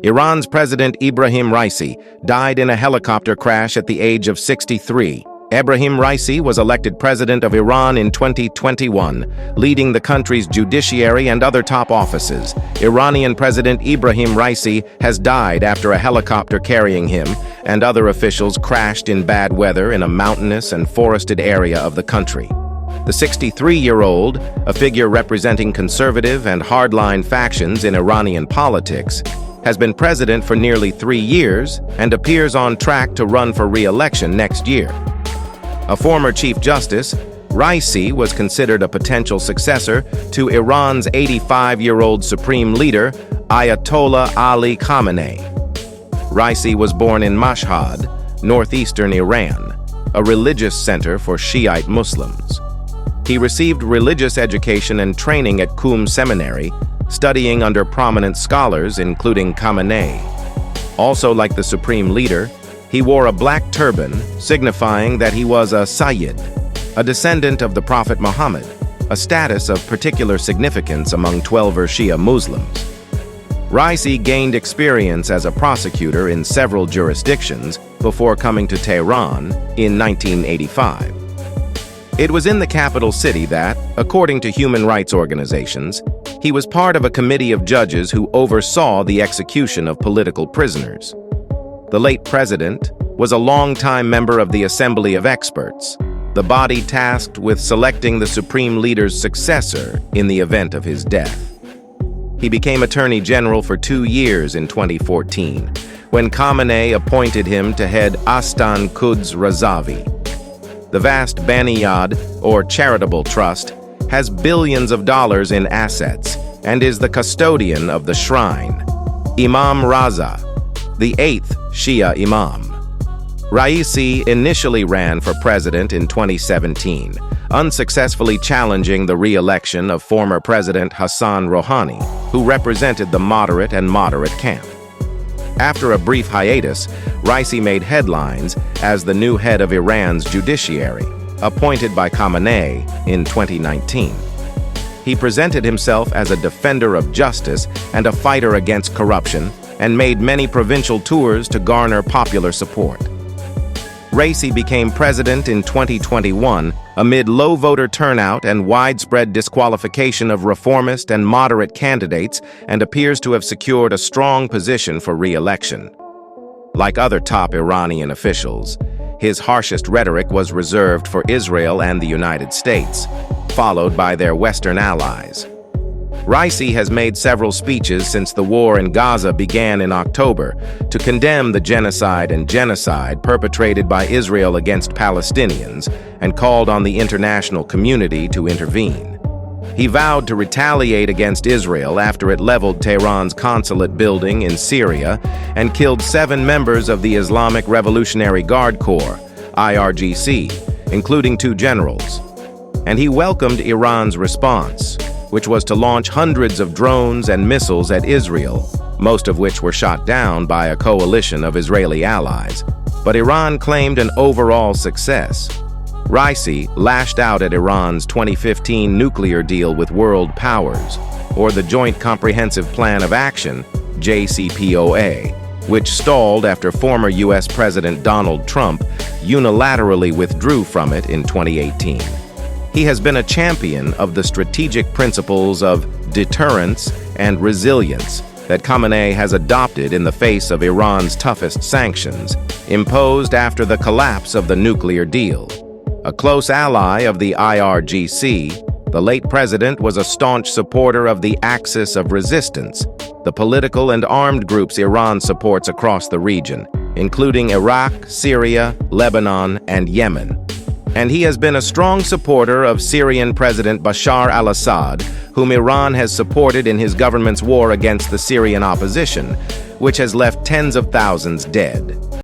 Iran's President Ibrahim Raisi died in a helicopter crash at the age of 63. Ibrahim Raisi was elected president of Iran in 2021, leading the country's judiciary and other top offices. Iranian President Ibrahim Raisi has died after a helicopter carrying him and other officials crashed in bad weather in a mountainous and forested area of the country. The 63-year-old, a figure representing conservative and hardline factions in Iranian politics, has been president for nearly 3 years and appears on track to run for re-election next year. A former Chief Justice, Raisi was considered a potential successor to Iran's 85-year-old supreme leader, Ayatollah Ali Khamenei. Raisi was born in Mashhad, northeastern Iran, a religious center for Shiite Muslims. He received religious education and training at Qum Seminary, studying under prominent scholars including Khamenei. Also, like the supreme leader, he wore a black turban, signifying that he was a Sayyid, a descendant of the Prophet Muhammad, a status of particular significance among Twelver Shia Muslims. Raisi gained experience as a prosecutor in several jurisdictions before coming to Tehran in 1985. It was in the capital city that, according to human rights organizations, he was part of a committee of judges who oversaw the execution of political prisoners. The late president was a longtime member of the Assembly of Experts, the body tasked with selecting the supreme leader's successor in the event of his death. He became Attorney General for 2 years in 2014, when Khamenei appointed him to head Astan Quds Razavi. The vast Baniyad, or charitable trust, has billions of dollars in assets and is the custodian of the shrine. Imam Raza, the 8th Shia Imam. Raisi initially ran for president in 2017, unsuccessfully challenging the re-election of former President Hassan Rouhani, who represented the moderate and moderate camp. After a brief hiatus, Raisi made headlines as the new head of Iran's judiciary, appointed by Khamenei in 2019. He presented himself as a defender of justice and a fighter against corruption, and made many provincial tours to garner popular support. Raisi became president in 2021 amid low voter turnout and widespread disqualification of reformist and moderate candidates, and appears to have secured a strong position for re-election. Like other top Iranian officials, his harshest rhetoric was reserved for Israel and the United States, followed by their Western allies. Raisi has made several speeches since the war in Gaza began in October to condemn the genocide perpetrated by Israel against Palestinians and called on the international community to intervene. He vowed to retaliate against Israel after it leveled Tehran's consulate building in Syria and killed 7 members of the Islamic Revolutionary Guard Corps, IRGC, including 2 generals. And he welcomed Iran's response, which was to launch hundreds of drones and missiles at Israel, most of which were shot down by a coalition of Israeli allies. But Iran claimed an overall success. Raisi lashed out at Iran's 2015 nuclear deal with world powers, or the Joint Comprehensive Plan of Action, JCPOA, which stalled after former U.S. President Donald Trump unilaterally withdrew from it in 2018. He has been a champion of the strategic principles of deterrence and resilience that Khamenei has adopted in the face of Iran's toughest sanctions, imposed after the collapse of the nuclear deal. A close ally of the IRGC, the late president was a staunch supporter of the Axis of Resistance, the political and armed groups Iran supports across the region, including Iraq, Syria, Lebanon, and Yemen. And he has been a strong supporter of Syrian President Bashar al-Assad, whom Iran has supported in his government's war against the Syrian opposition, which has left tens of thousands dead.